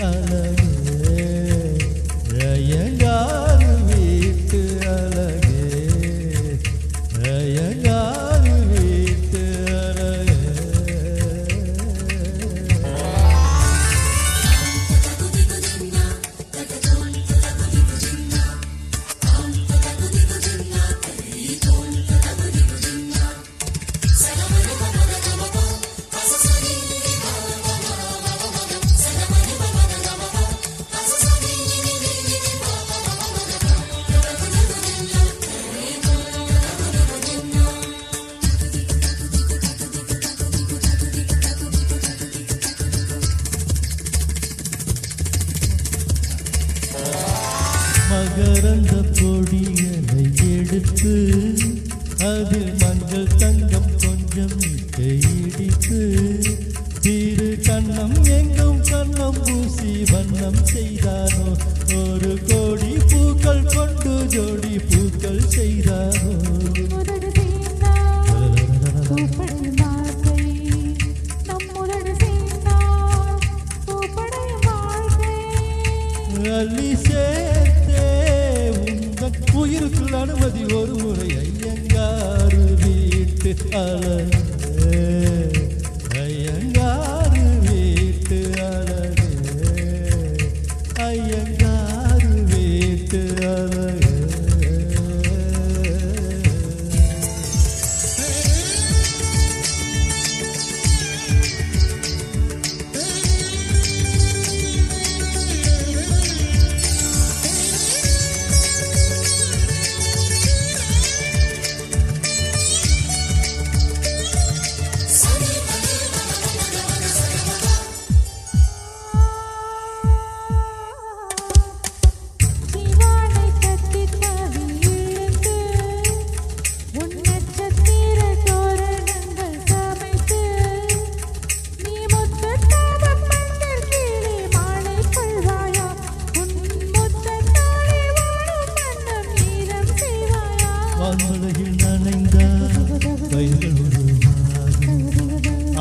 அழகே ஐயங்காரு வீட்டு அழகே ஐயங்காரு வீட்டு அழகே. மகரந்த பொடியலை எடுத்து அதில் மஞ்சள் தங்கம் கொஞ்சம் இடித்து திரு கண்ணம் எங்கும் கண்ணம் பூசி வண்ணம் செய்தானோ ஒரு கோடி பூக்கள் கொண்டு ஜோடி பூக்கள் செய்தானோ அள்ளி சேர்த்தே உங்கள் உயிருக்குள் அனுமதி ஒரு முறை ஐயங்காரு வீட்டு அழகே ஐயங்காரு வீட்டு அழகே ஐயங்காரு வீட்டு அழகே. ஆண்மலையில் நனைந்தால் வயல்கள் உருவாகும்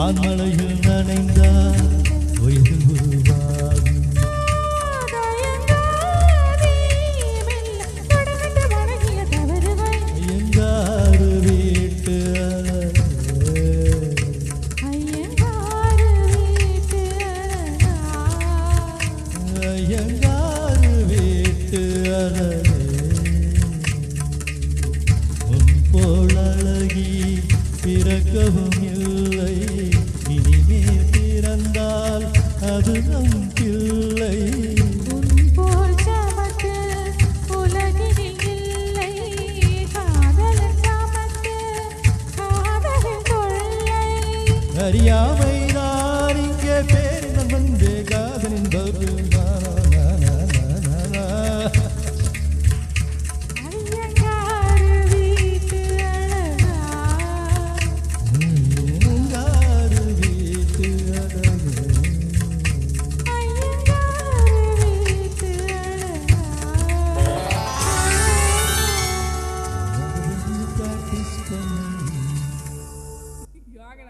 ஆண்மலையில் நனைந்தால் வயல்கள் உருவாகும் ஐயங்காரு வீட்டு அழகே ஐயங்காரு வீட்டு அழகே. போல் அழகி பிறக்கவும் இல்லை இனிமே பிறந்தால் அது நம் பிள்ளை அறியாமை நான் இங்கே பேரினம் வந்தே